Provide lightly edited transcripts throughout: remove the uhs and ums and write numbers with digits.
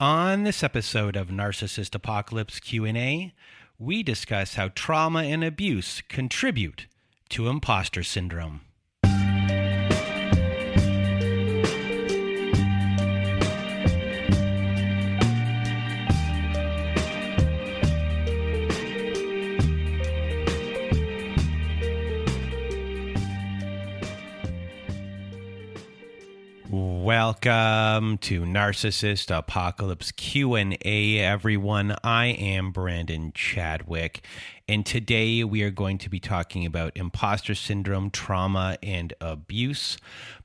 On this episode of Narcissist Apocalypse Q&A, we discuss how trauma and abuse contribute to imposter syndrome. Welcome to Narcissist Apocalypse Q&A, everyone. I am Brandon Chadwick, and today we are going to be talking about imposter syndrome, trauma, and abuse.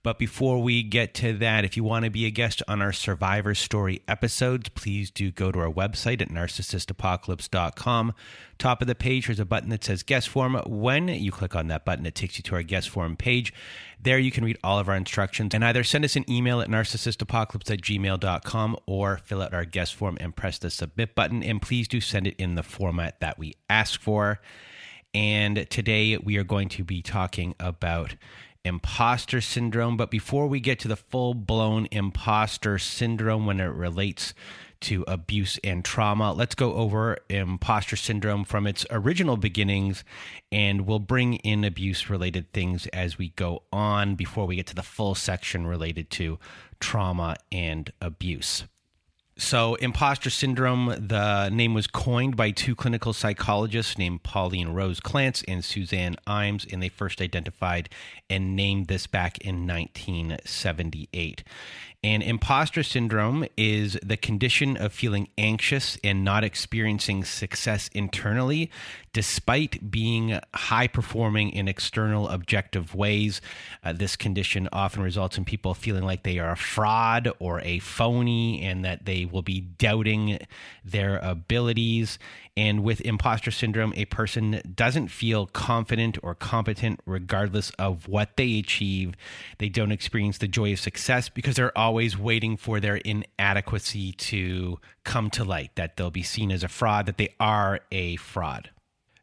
But before we get to that, if you want to be a guest on our Survivor Story episodes, please do go to our website at narcissistapocalypse.com. Top of the page, there's a button that says guest form. When you click on that button, it takes you to our guest form page. There you can read all of our instructions and either send us an email at narcissistapocalypse@gmail.com or fill out our guest form and press the submit button. And please do send it in the format that we ask for. And today we are going to be talking about imposter syndrome. But before we get to the full-blown imposter syndrome when it relates to abuse and trauma, let's go over imposter syndrome from its original beginnings, and we'll bring in abuse-related things as we go on before we get to the full section related to trauma and abuse. So imposter syndrome, the name was coined by two clinical psychologists named Pauline Rose Clance and Suzanne Imes, and they first identified and named this back in 1978. And imposter syndrome is the condition of feeling anxious and not experiencing success internally, despite being high-performing in external objective ways. This condition often results in people feeling like they are a fraud or a phony and that they will be doubting their abilities. And with imposter syndrome, a person doesn't feel confident or competent regardless of what they achieve. They don't experience the joy of success because they're always waiting for their inadequacy to come to light, that they'll be seen as a fraud, that they are a fraud.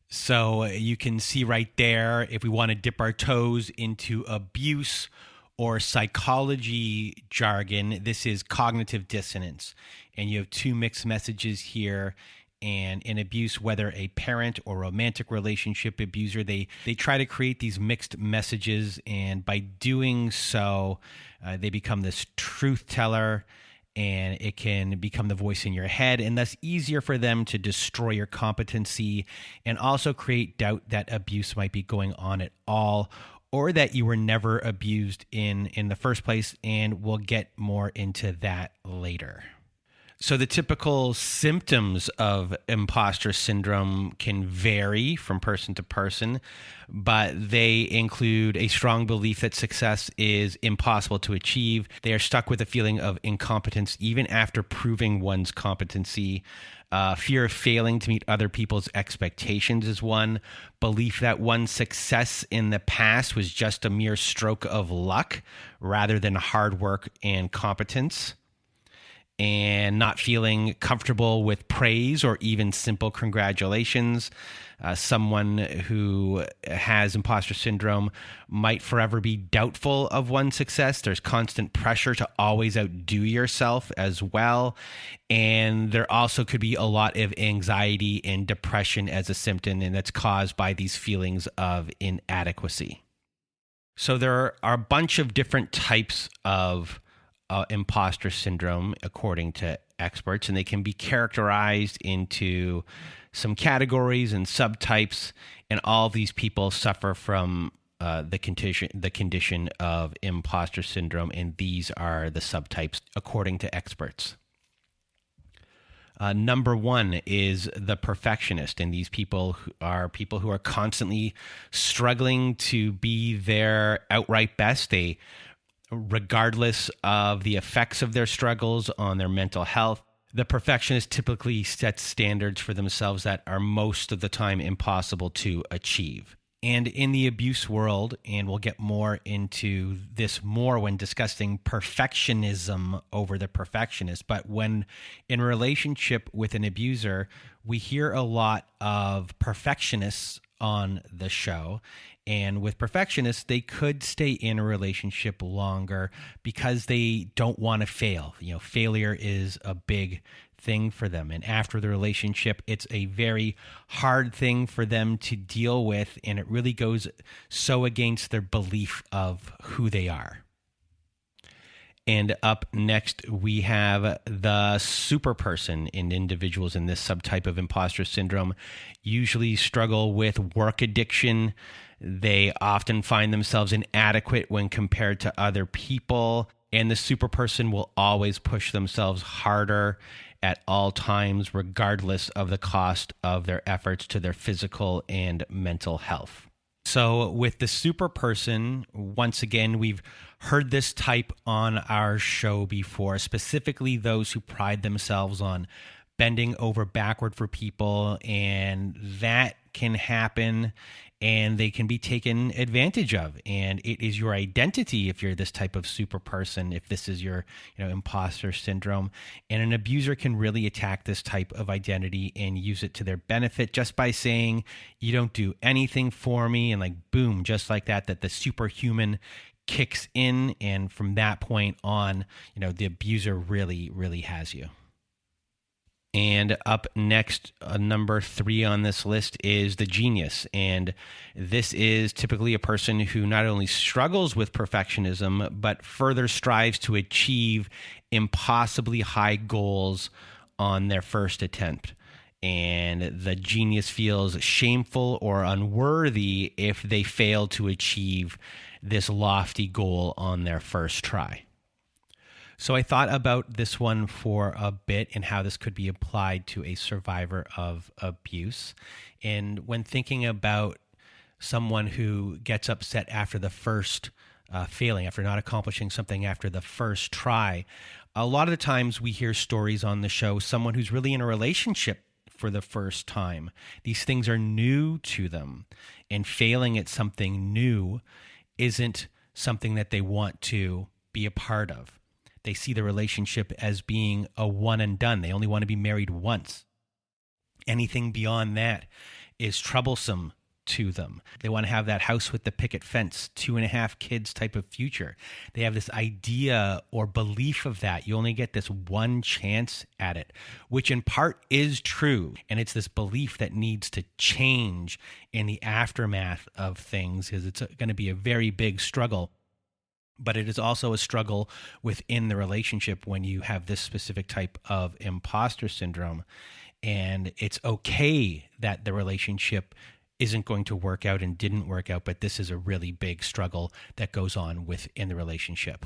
So you can see right there, if we want to dip our toes into abuse or psychology jargon, this is cognitive dissonance. And you have two mixed messages here. And in abuse, whether a parent or romantic relationship abuser, they try to create these mixed messages. And by doing so, they become this truth teller, and it can become the voice in your head, and thus easier for them to destroy your competency and also create doubt that abuse might be going on at all, or that you were never abused in the first place. And we'll get more into that later. So the typical symptoms of imposter syndrome can vary from person to person, but they include a strong belief that success is impossible to achieve. They are stuck with a feeling of incompetence even after proving one's competency. Fear of failing to meet other people's expectations is one. Belief that one's success in the past was just a mere stroke of luck rather than hard work and competence. And not feeling comfortable with praise or even simple congratulations. Someone who has imposter syndrome might forever be doubtful of one's success. There's constant pressure to always outdo yourself as well. And there also could be a lot of anxiety and depression as a symptom, and that's caused by these feelings of inadequacy. So there are a bunch of different types of imposter syndrome, according to experts, and they can be characterized into some categories and subtypes, and all of these people suffer from the condition of imposter syndrome, and these are the subtypes according to experts. Number one is the perfectionist, and these people are people who are constantly struggling to be their outright best. They regardless of the effects of their struggles on their mental health. The perfectionist typically sets standards for themselves that are most of the time impossible to achieve. And in the abuse world, and we'll get more into this more when discussing perfectionism over the perfectionist, but when in a relationship with an abuser, we hear a lot of perfectionists on the show. And with perfectionists, they could stay in a relationship longer because they don't want to fail. Failure is a big thing for them. And after the relationship, it's a very hard thing for them to deal with. And it really goes so against their belief of who they are. And up next, we have the super person. And individuals in this subtype of imposter syndrome usually struggle with work addiction. They often find themselves inadequate when compared to other people. And the super person will always push themselves harder at all times, regardless of the cost of their efforts to their physical and mental health. So with the super person, once again, we've heard this type on our show before, specifically those who pride themselves on bending over backward for people, and that can happen and they can be taken advantage of. And it is your identity if you're this type of super person, if this is your imposter syndrome. And an abuser can really attack this type of identity and use it to their benefit just by saying, you don't do anything for me. And like, boom, just like that the superhuman kicks in. And from that point on, the abuser really, really has you. And up next, number 3 on this list is the genius. And this is typically a person who not only struggles with perfectionism, but further strives to achieve impossibly high goals on their first attempt. And the genius feels shameful or unworthy if they fail to achieve this lofty goal on their first try. So I thought about this one for a bit and how this could be applied to a survivor of abuse. And when thinking about someone who gets upset after the first failing, after not accomplishing something after the first try, a lot of the times we hear stories on the show, someone who's really in a relationship for the first time. These things are new to them, and failing at something new isn't something that they want to be a part of. They see the relationship as being a one and done. They only want to be married once. Anything beyond that is troublesome to them. They want to have that house with the picket fence, 2.5 kids type of future. They have this idea or belief of that. You only get this one chance at it, which in part is true. And it's this belief that needs to change in the aftermath of things, because it's going to be a very big struggle. But it is also a struggle within the relationship when you have this specific type of imposter syndrome. And it's okay that the relationship isn't going to work out and didn't work out, but this is a really big struggle that goes on within the relationship.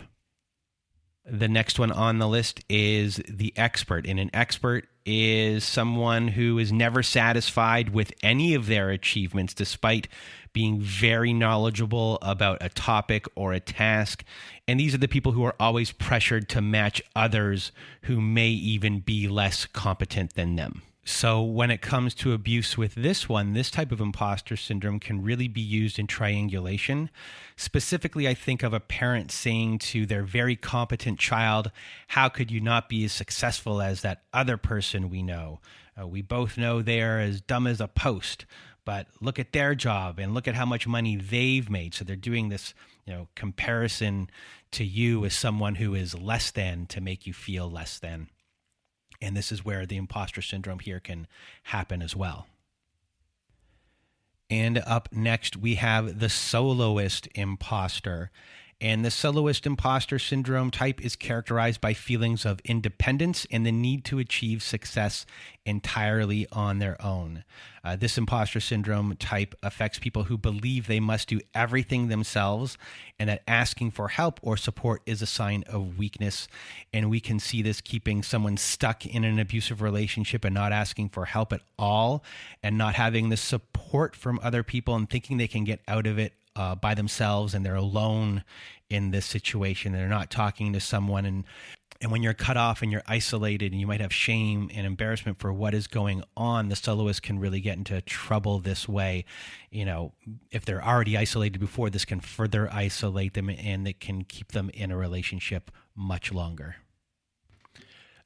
The next one on the list is the expert. And an expert is someone who is never satisfied with any of their achievements, despite being very knowledgeable about a topic or a task. And these are the people who are always pressured to match others who may even be less competent than them. So when it comes to abuse with this one, this type of imposter syndrome can really be used in triangulation. Specifically, I think of a parent saying to their very competent child, how could you not be as successful as that other person we know? We both know they are as dumb as a post, but look at their job and look at how much money they've made. So they're doing this, comparison to you as someone who is less than to make you feel less than. And this is where the imposter syndrome here can happen as well. And up next, we have the soloist imposter. And the soloist imposter syndrome type is characterized by feelings of independence and the need to achieve success entirely on their own. This imposter syndrome type affects people who believe they must do everything themselves and that asking for help or support is a sign of weakness. And we can see this keeping someone stuck in an abusive relationship and not asking for help at all and not having the support from other people and thinking they can get out of it by themselves, and they're alone in this situation. They're not talking to someone. And when you're cut off and you're isolated and you might have shame and embarrassment for what is going on, the soloist can really get into trouble this way. If they're already isolated before, this can further isolate them and it can keep them in a relationship much longer.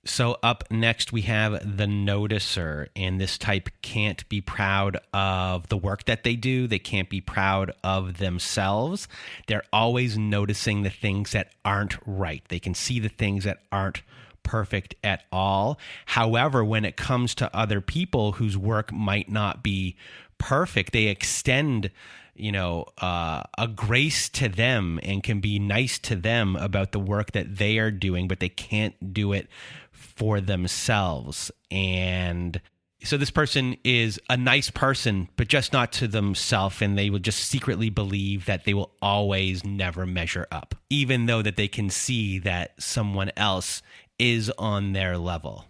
So up next, we have the noticer, and this type can't be proud of the work that they do. They can't be proud of themselves. They're always noticing the things that aren't right. They can see the things that aren't perfect at all. However, when it comes to other people whose work might not be perfect, they extend a grace to them and can be nice to them about the work that they are doing, but they can't do it for themselves. And so this person is a nice person, but just not to themselves, and they will just secretly believe that they will always never measure up, even though that they can see that someone else is on their level.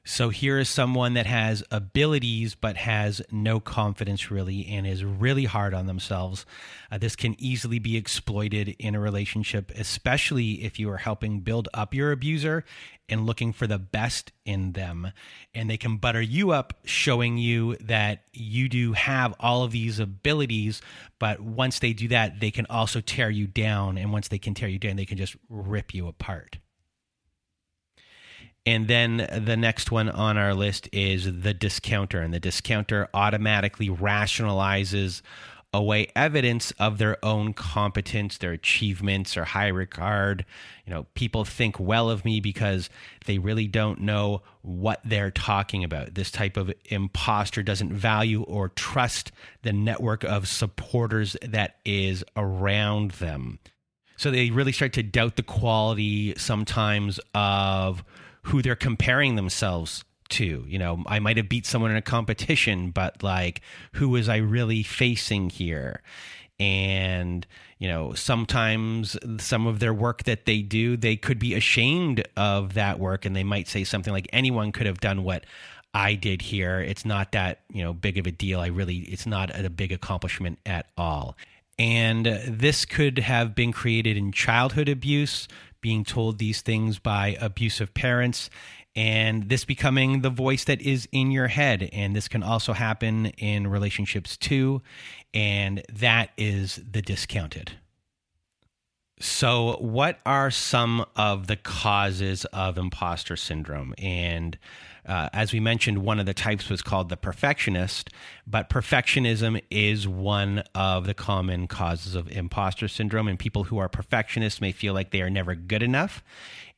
So here is someone that has abilities but has no confidence really and is really hard on themselves. This can easily be exploited in a relationship, especially if you are helping build up your abuser and looking for the best in them. And they can butter you up, showing you that you do have all of these abilities, but once they do that, they can also tear you down. And once they can tear you down, they can just rip you apart. And then the next one on our list is the discounter. And the discounter automatically rationalizes away evidence of their own competence, their achievements, or high regard. People think well of me because they really don't know what they're talking about. This type of imposter doesn't value or trust the network of supporters that is around them. So they really start to doubt the quality sometimes of who they're comparing themselves to. I might have beat someone in a competition, but who was I really facing here? And, sometimes some of their work that they do, they could be ashamed of that work. And they might say something like, anyone could have done what I did here. It's not that, big of a deal. It's not a big accomplishment at all. And this could have been created in childhood abuse, being told these things by abusive parents, and this becoming the voice that is in your head. And this can also happen in relationships too, and that is the discounted. So what are some of the causes of imposter syndrome? And as we mentioned, one of the types was called the perfectionist, but perfectionism is one of the common causes of imposter syndrome. And people who are perfectionists may feel like they are never good enough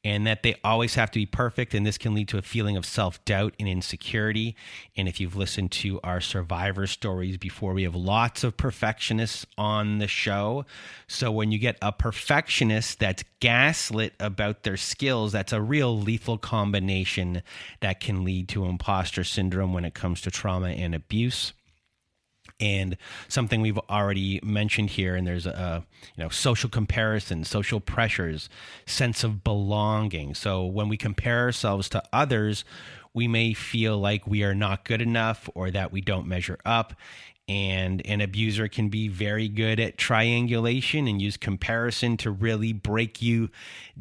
and that they always have to be perfect. And this can lead to a feeling of self-doubt and insecurity. And if you've listened to our survivor stories before, we have lots of perfectionists on the show. So when you get a perfectionist that's gaslit about their skills, that's a real lethal combination that can lead to imposter syndrome when it comes to trauma and abuse. And something we've already mentioned here, and there's social comparison, social pressures, sense of belonging. So when we compare ourselves to others, we may feel like we are not good enough or that we don't measure up. And an abuser can be very good at triangulation and use comparison to really break you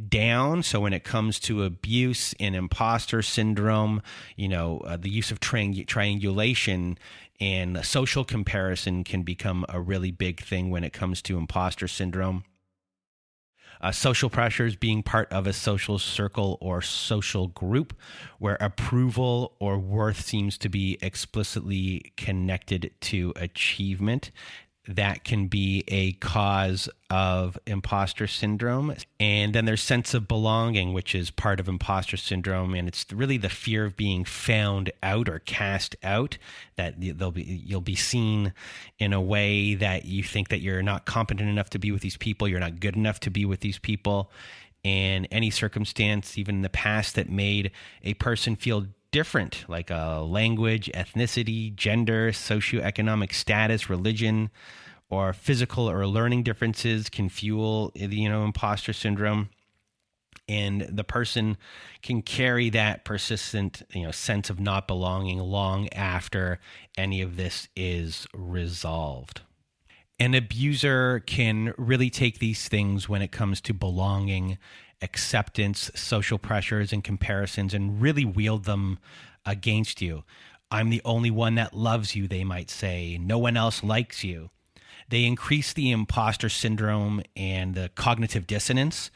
down. So when it comes to abuse and imposter syndrome, the use of triangulation and social comparison can become a really big thing when it comes to imposter syndrome. Social pressures, being part of a social circle or social group where approval or worth seems to be explicitly connected to achievement. That can be a cause of imposter syndrome. And then there's sense of belonging, which is part of imposter syndrome. And it's really the fear of being found out or cast out, that you'll be seen in a way that you think that you're not competent enough to be with these people. You're not good enough to be with these people. And any circumstance, even in the past, that made a person feel different, like language, ethnicity, gender, socioeconomic status, religion, or physical or learning differences can fuel, imposter syndrome. And the person can carry that persistent, sense of not belonging long after any of this is resolved. An abuser can really take these things when it comes to belonging, acceptance, social pressures, and comparisons, and really wield them against you. I'm the only one that loves you, they might say. No one else likes you. They increase the imposter syndrome and the cognitive dissonance,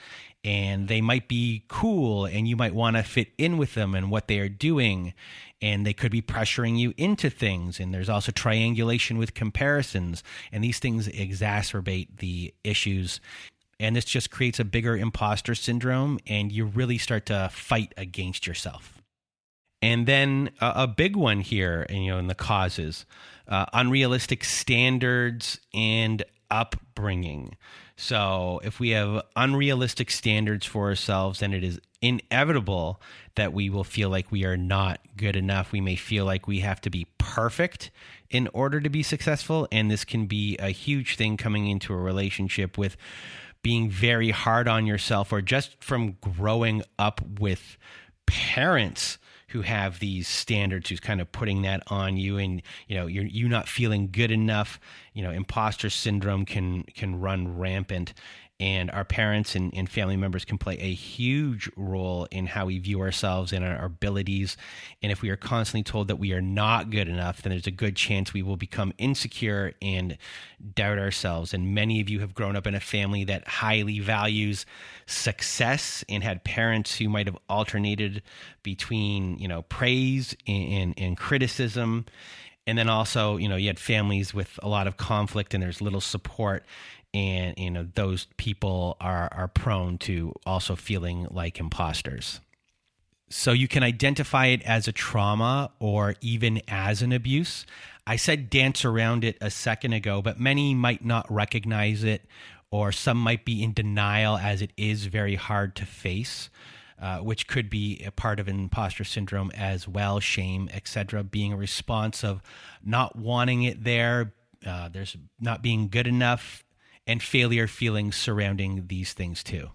and they might be cool and you might want to fit in with them and what they are doing, and they could be pressuring you into things. And there's also triangulation with comparisons, and these things exacerbate the issues. And this just creates a bigger imposter syndrome, and you really start to fight against yourself. And then a big one here, in the causes, unrealistic standards and upbringing. So if we have unrealistic standards for ourselves, then it is inevitable that we will feel like we are not good enough. We may feel like we have to be perfect in order to be successful. And this can be a huge thing coming into a relationship with being very hard on yourself, or just from growing up with parents who have these standards, who's kind of putting that on you, and you're not feeling good enough. Imposter syndrome can run rampant, and our parents and family members can play a huge role in how we view ourselves and our abilities. And if we are constantly told that we are not good enough, then there's a good chance we will become insecure and doubt ourselves. And many of you have grown up in a family that highly values success and had parents who might have alternated between, praise and criticism. And then also, you had families with a lot of conflict and there's little support. And, those people are prone to also feeling like imposters. So you can identify it as a trauma or even as an abuse. I said dance around it a second ago, but many might not recognize it, or some might be in denial, as it is very hard to face, which could be a part of imposter syndrome as well. Shame, etc., being a response of not wanting it there. There's not being good enough, and failure feelings surrounding these things too.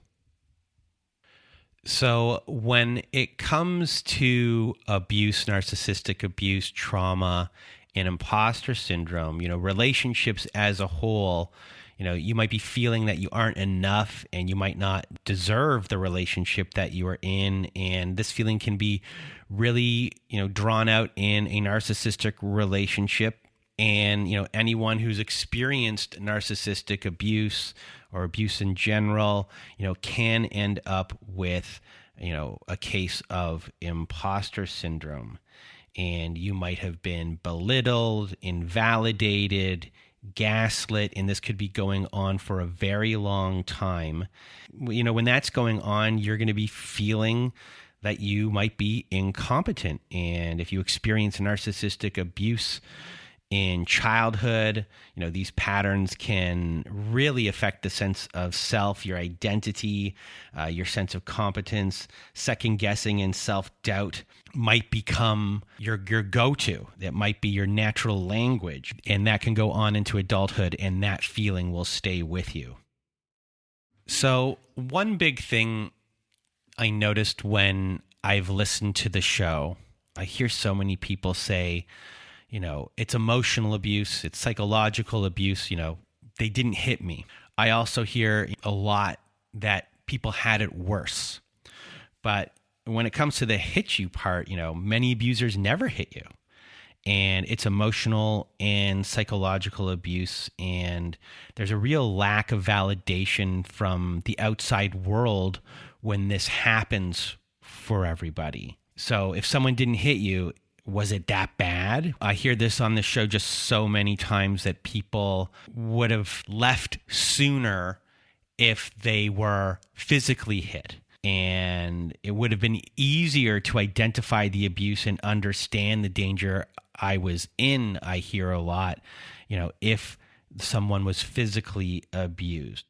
So when it comes to abuse, narcissistic abuse, trauma, and imposter syndrome, relationships as a whole, you might be feeling that you aren't enough and you might not deserve the relationship that you are in. And this feeling can be really, drawn out in a narcissistic relationship. And, anyone who's experienced narcissistic abuse or abuse in general, can end up with, a case of imposter syndrome. And you might have been belittled, invalidated, gaslit, and this could be going on for a very long time. When that's going on, you're going to be feeling that you might be incompetent. And if you experience narcissistic abuse in childhood, these patterns can really affect the sense of self, your identity, your sense of competence. Second guessing and self-doubt might become your go-to. That might be your natural language. And that can go on into adulthood, and that feeling will stay with you. So one big thing I noticed when I've listened to the show, I hear so many people say, it's emotional abuse, it's psychological abuse, they didn't hit me. I also hear a lot that people had it worse. But when it comes to the hit you part, many abusers never hit you. And it's emotional and psychological abuse. And there's a real lack of validation from the outside world when this happens for everybody. So if someone didn't hit you, was it that bad? I hear this on the show just so many times that people would have left sooner if they were physically hit. And it would have been easier to identify the abuse and understand the danger I was in. I hear a lot, if someone was physically abused.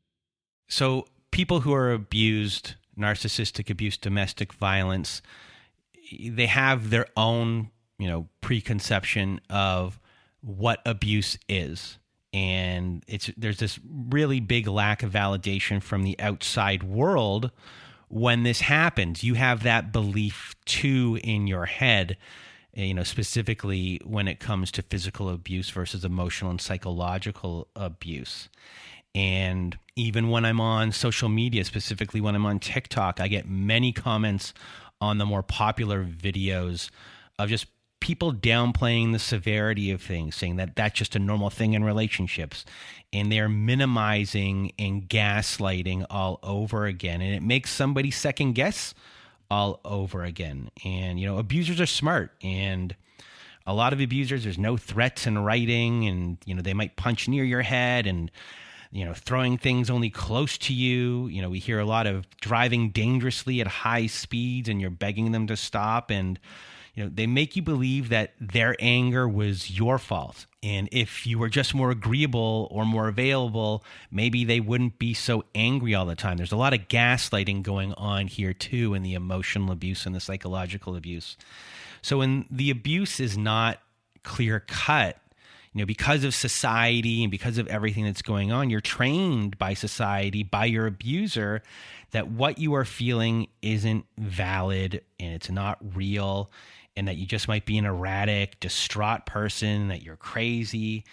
So people who are abused, narcissistic abuse, domestic violence, they have their own preconception of what abuse is. And there's this really big lack of validation from the outside world when this happens. You have that belief too in your head, specifically when it comes to physical abuse versus emotional and psychological abuse. And even when I'm on social media, specifically when I'm on TikTok, I get many comments on the more popular videos of just people downplaying the severity of things, saying that that's just a normal thing in relationships, and they're minimizing and gaslighting all over again, and it makes somebody second guess all over again. And abusers are smart, and a lot of abusers, there's no threats in writing, and they might punch near your head and throwing things only close to you. We hear a lot of driving dangerously at high speeds, and you're begging them to stop. And, they make you believe that their anger was your fault. And if you were just more agreeable or more available, maybe they wouldn't be so angry all the time. There's a lot of gaslighting going on here too, in the emotional abuse and the psychological abuse. So when the abuse is not clear cut, because of society and because of everything that's going on, you're trained by society, by your abuser, that what you are feeling isn't valid and it's not real, and that you just might be an erratic, distraught person, that you're crazy.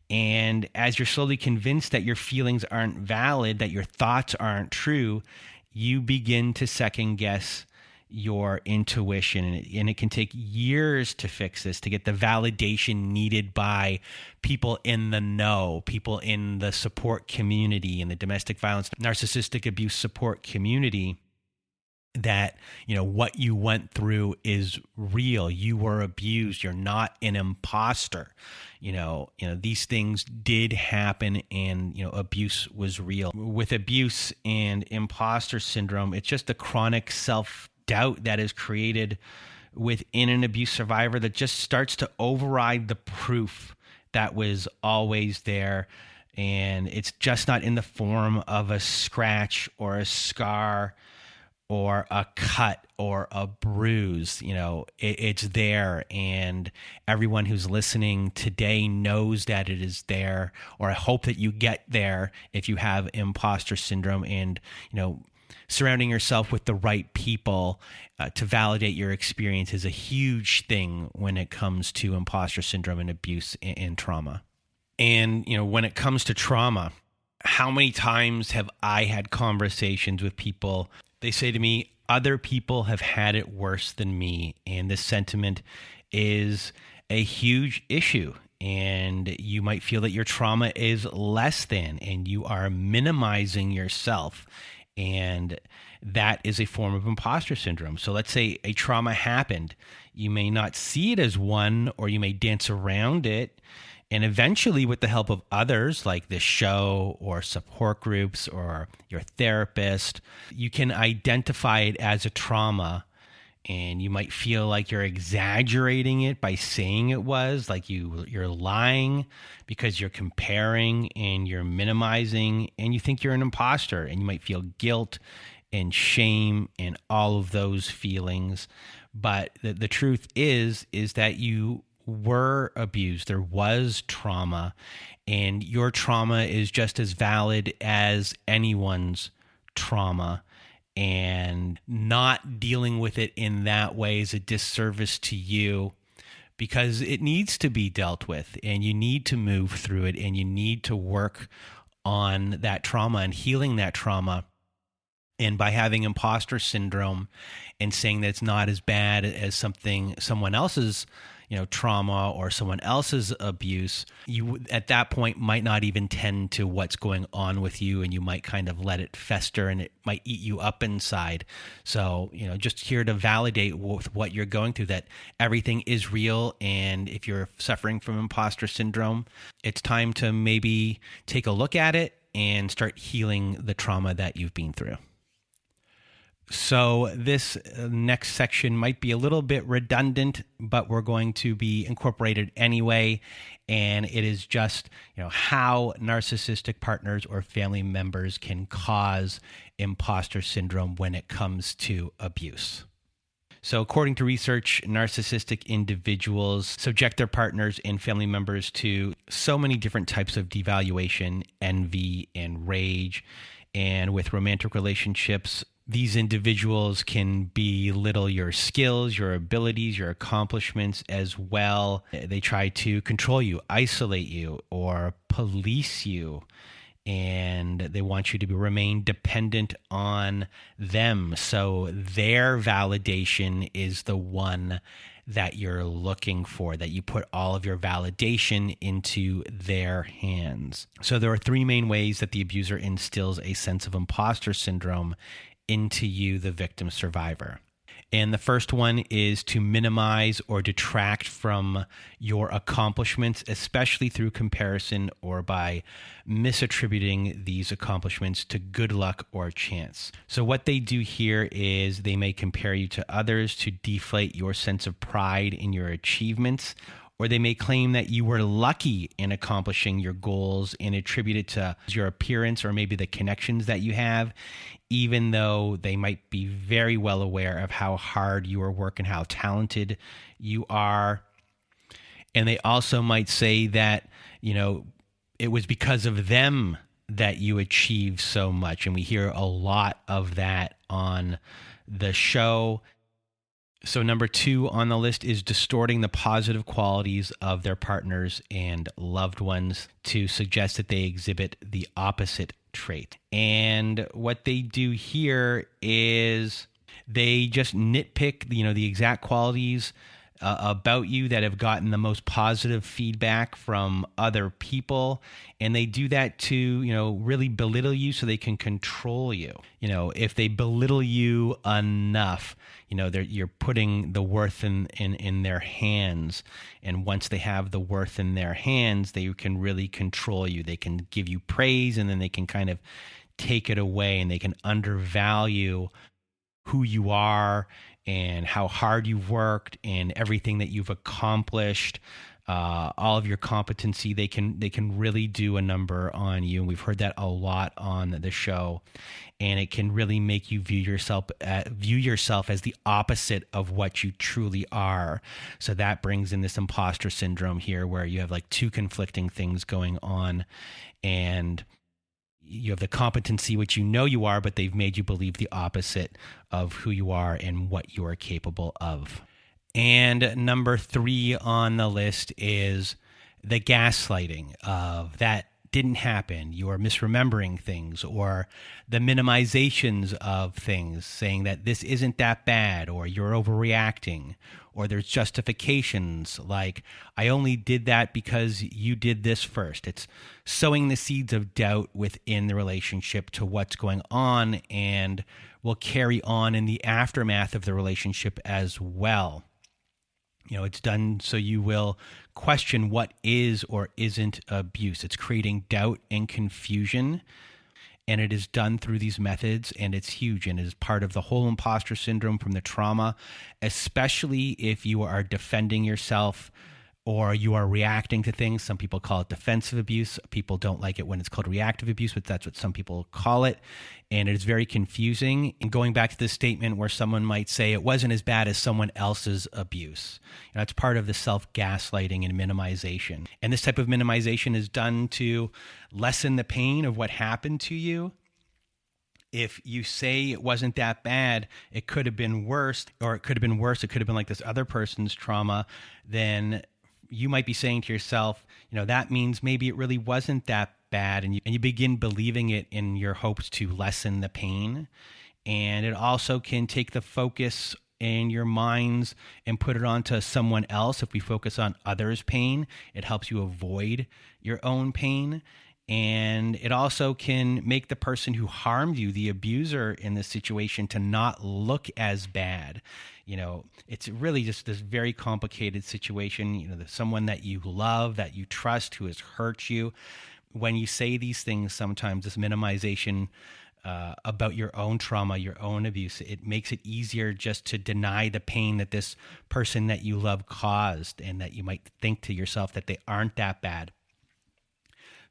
And as you're slowly convinced that your feelings aren't valid, that your thoughts aren't true, you begin to second guess your intuition, and it can take years to fix this, to get the validation needed by people in the know, people in the support community, in the domestic violence, narcissistic abuse support community, that what you went through is real. You were abused. You're not an imposter. These things did happen, and abuse was real. With abuse and imposter syndrome, it's just a chronic self-doubt that is created within an abuse survivor that just starts to override the proof that was always there. And it's just not in the form of a scratch or a scar or a cut or a bruise. It's there, and everyone who's listening today knows that it is there, or I hope that you get there if you have imposter syndrome. And surrounding yourself with the right people to validate your experience is a huge thing when it comes to imposter syndrome and abuse and trauma. And when it comes to trauma, how many times have I had conversations with people? They say to me, other people have had it worse than me. And this sentiment is a huge issue. And you might feel that your trauma is less than, and you are minimizing yourself. And that is a form of imposter syndrome. So let's say a trauma happened. You may not see it as one, or you may dance around it. And eventually, with the help of others like this show or support groups or your therapist, you can identify it as a trauma. And you might feel like you're exaggerating it by saying it was, like you're lying because you're comparing and you're minimizing, and you think you're an imposter, and you might feel guilt and shame and all of those feelings. But the truth is that you were abused. There was trauma, and your trauma is just as valid as anyone's trauma. And not dealing with it in that way is a disservice to you, because it needs to be dealt with, and you need to move through it, and you need to work on that trauma and healing that trauma. And by having imposter syndrome and saying that it's not as bad as someone else's trauma or someone else's abuse, you at that point might not even tend to what's going on with you, and you might kind of let it fester, and it might eat you up inside. So, just here to validate with what you're going through, that everything is real. And if you're suffering from imposter syndrome, it's time to maybe take a look at it and start healing the trauma that you've been through. So this next section might be a little bit redundant, but we're going to be incorporated anyway. And it is just, how narcissistic partners or family members can cause imposter syndrome when it comes to abuse. So according to research, narcissistic individuals subject their partners and family members to so many different types of devaluation, envy, and rage. And with romantic relationships, these individuals can belittle your skills, your abilities, your accomplishments as well. They try to control you, isolate you, or police you. and they want you to remain dependent on them. So their validation is the one that you're looking for, that you put all of your validation into their hands. So there are three main ways that the abuser instills a sense of imposter syndrome into you, the victim survivor. And the first one is to minimize or detract from your accomplishments, especially through comparison or by misattributing these accomplishments to good luck or chance. So what they do here is they may compare you to others to deflate your sense of pride in your achievements, or they may claim that you were lucky in accomplishing your goals and attribute it to your appearance or maybe the connections that you have, even though they might be very well aware of how hard you are working, how talented you are. And they also might say that, it was because of them that you achieved so much. And we hear a lot of that on the show. So number 2 on the list is distorting the positive qualities of their partners and loved ones to suggest that they exhibit the opposite trait. And what they do here is they just nitpick, the exact qualities about you that have gotten the most positive feedback from other people. And they do that to, really belittle you so they can control you. If they belittle you enough, you're putting the worth in their hands. And once they have the worth in their hands, they can really control you. They can give you praise, and then they can kind of take it away, and they can undervalue who you are and how hard you've worked and everything that you've accomplished, all of your competency. They can really do a number on you. And we've heard that a lot on the show. And it can really make you view yourself as the opposite of what you truly are. So that brings in this imposter syndrome here, where you have like two conflicting things going on, and you have the competency, which you are, but they've made you believe the opposite of who you are and what you are capable of. And number 3 on the list is the gaslighting of that didn't happen, you are misremembering things, or the minimizations of things, saying that this isn't that bad, or you're overreacting, or there's justifications like, I only did that because you did this first. It's sowing the seeds of doubt within the relationship to what's going on and will carry on in the aftermath of the relationship as well. It's done so you will question what is or isn't abuse. It's creating doubt and confusion, and it is done through these methods, and it's huge, and it is part of the whole imposter syndrome from the trauma, especially if you are defending yourself or you are reacting to things. Some people call it defensive abuse. People don't like it when it's called reactive abuse, but that's what some people call it. And it is very confusing. And going back to this statement where someone might say it wasn't as bad as someone else's abuse, that's part of the self-gaslighting and minimization. And this type of minimization is done to lessen the pain of what happened to you. If you say it wasn't that bad, it could have been worse, or it could have been worse, it could have been like this other person's trauma, then you might be saying to yourself, that means maybe it really wasn't that bad. And you begin believing it in your hopes to lessen the pain. And it also can take the focus in your minds and put it onto someone else. If we focus on others' pain, it helps you avoid your own pain. And it also can make the person who harmed you, the abuser in this situation, to not look as bad. It's really just this very complicated situation. There's someone that you love, that you trust, who has hurt you. When you say these things, sometimes this minimization about your own trauma, your own abuse, it makes it easier just to deny the pain that this person that you love caused, and that you might think to yourself that they aren't that bad.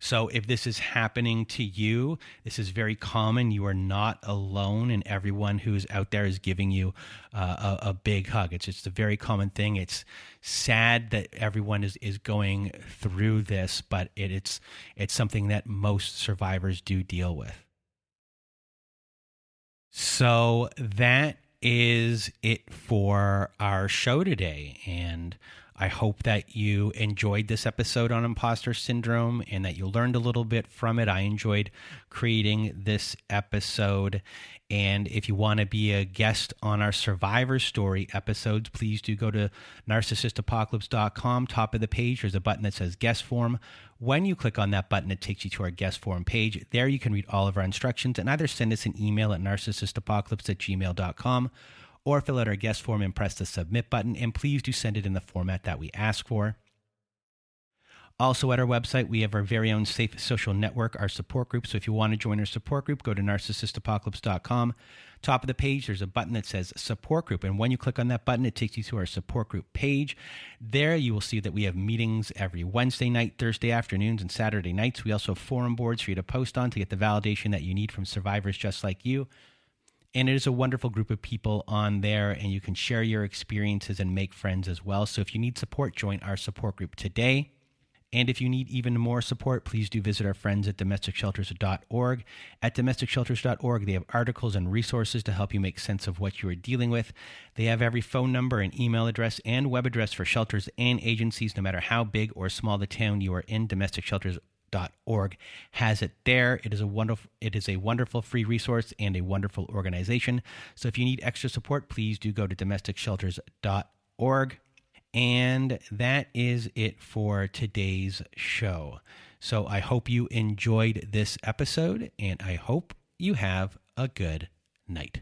So if this is happening to you, this is very common. You are not alone, and everyone who's out there is giving you a big hug. It's just a very common thing. It's sad that everyone is going through this, but it's something that most survivors do deal with. So that is it for our show today. And I hope that you enjoyed this episode on imposter syndrome and that you learned a little bit from it. I enjoyed creating this episode. And if you want to be a guest on our Survivor Story episodes, please do go to narcissistapocalypse.com. Top of the page, there's a button that says guest form. When you click on that button, it takes you to our guest form page. There you can read all of our instructions and either send us an email at narcissistapocalypse@gmail.com or fill out our guest form and press the submit button. And please do send it in the format that we ask for. Also at our website, we have our very own safe social network, our support group. So if you want to join our support group, go to narcissistapocalypse.com. Top of the page, there's a button that says support group. And when you click on that button, it takes you to our support group page. There you will see that we have meetings every Wednesday night, Thursday afternoons, and Saturday nights. We also have forum boards for you to post on to get the validation that you need from survivors just like you. And it is a wonderful group of people on there, and you can share your experiences and make friends as well. So if you need support, join our support group today. And if you need even more support, please do visit our friends at domesticshelters.org. At domesticshelters.org, they have articles and resources to help you make sense of what you are dealing with. They have every phone number and email address and web address for shelters and agencies, no matter how big or small the town you are in. Domesticshelters.org has it there. It is a wonderful free resource and a wonderful organization. So if you need extra support, please do go to domesticshelters.org. And that is it for today's show. So I hope you enjoyed this episode, and I hope you have a good night.